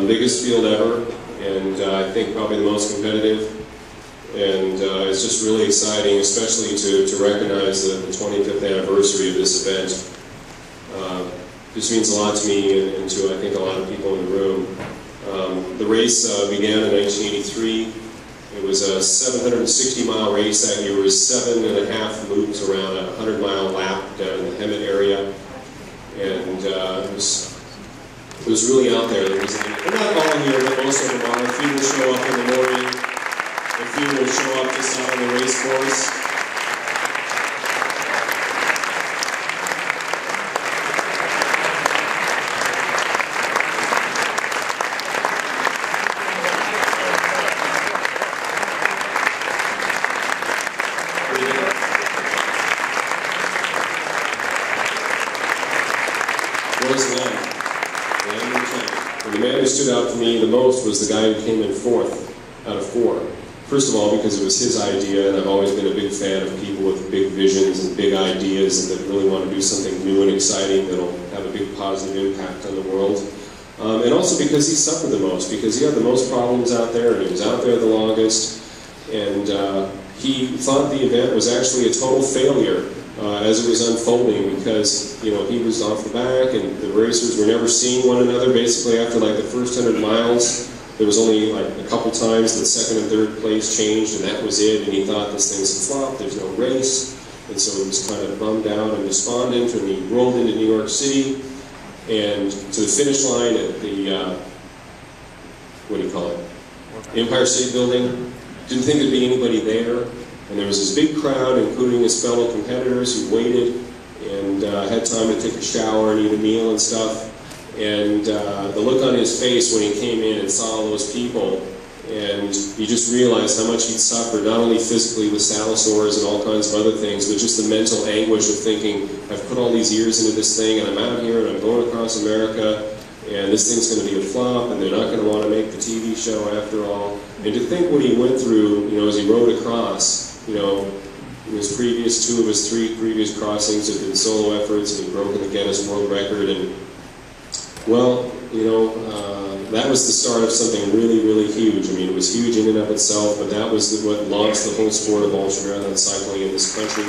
Biggest field ever, and I think probably the most competitive. And it's just really exciting, especially to recognize the 25th anniversary of this event. This means a lot to me and to, I think, a lot of people in the room. The race began in 1983. It was a 760-mile race. That year was 7.5 loops around a 100-mile lap down in the Hemet area. And it was really out there. They're not all here, but most of them are. A few will show up in the morning. A few will show up just out on the race course. And the man who stood out for me the most was the guy who came in 4th out of 4. First of all, because it was his idea, and I've always been a big fan of people with big visions and big ideas and that really want to do something new and exciting that'll have a big positive impact on the world. And also because he suffered the most, because he had the most problems out there, and he was out there the longest. And he thought the event was actually a total failure as it was unfolding, because he was off the back, and the racers were never seeing one another. Basically, after like the first 100 miles, there was only like a couple times that 2nd and 3rd place changed, and that was it. And he thought this thing's a flop. There's no race, and so he was kind of bummed out and despondent. And he rolled into New York City and to the finish line at the Empire State Building. Didn't think there'd be anybody there. And there was this big crowd, including his fellow competitors, who waited and had time to take a shower and eat a meal and stuff. And the look on his face when he came in and saw all those people, and you just realized how much he'd suffered, not only physically with salisaurs and all kinds of other things, but just the mental anguish of thinking, I've put all these years into this thing, and I'm out here, and I'm going across America, and this thing's going to be a flop, and they're not going to want to make the TV show after all. And to think what he went through, as he rode across, his previous 2 of his 3 previous crossings had been solo efforts, and he'd broken the Guinness World Record, and well, that was the start of something really, really huge. I mean, it was huge in and of itself, but that was what launched the whole sport of ultramarathon cycling in this country.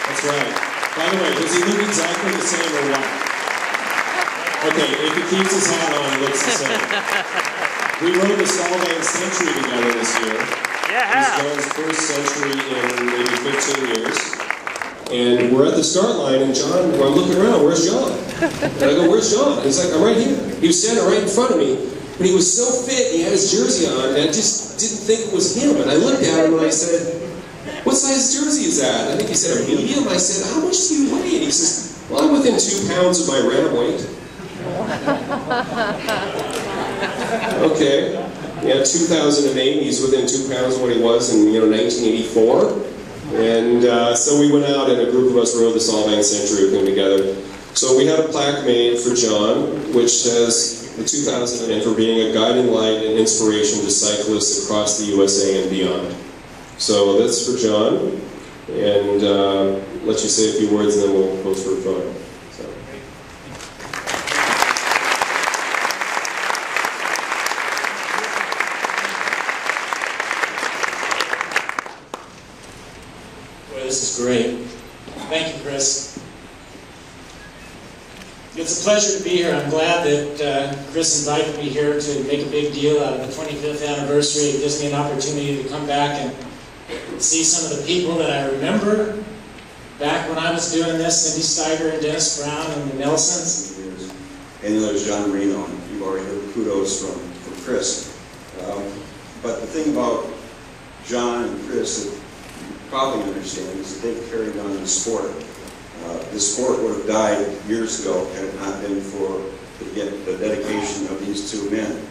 That's right. By the way, does he look exactly the same or what? Okay, if he keeps his hat on, he looks the same. We rode the Solvang Century together this year. Yeah. It's John's first century in maybe 15 years. And we're at the start line, and I'm looking around, where's John? And I go, where's John? He's like, I'm right here. He was standing right in front of me, but he was so fit, he had his jersey on, and I just didn't think it was him. And I looked at him and I said, what size jersey is that? I think he said a medium. I said, how much do you weigh? And he says, well, I'm within 2 pounds of my ram weight. Okay. Yeah, 2008, he's within 2 pounds of what he was in 1984. And so we went out, and a group of us rode the Solvang Century, came together. So we had a plaque made for John, which says the 2000 and for being a guiding light and inspiration to cyclists across the USA and beyond. So that's for John, and let you say a few words, and then we'll pose for a photo. This is great. Thank you, Chris. It's a pleasure to be here. I'm glad that Chris invited me here to make a big deal out of the 25th anniversary. It gives me an opportunity to come back and see some of the people that I remember back when I was doing this, Cindy Steiger and Dennis Brown and the Nelsons. And then there's John Marino, and you've already heard kudos from Chris. But the thing about John and Chris that you probably understand is that they've carried on the sport. The sport would have died years ago had it not been for the dedication of these 2 men.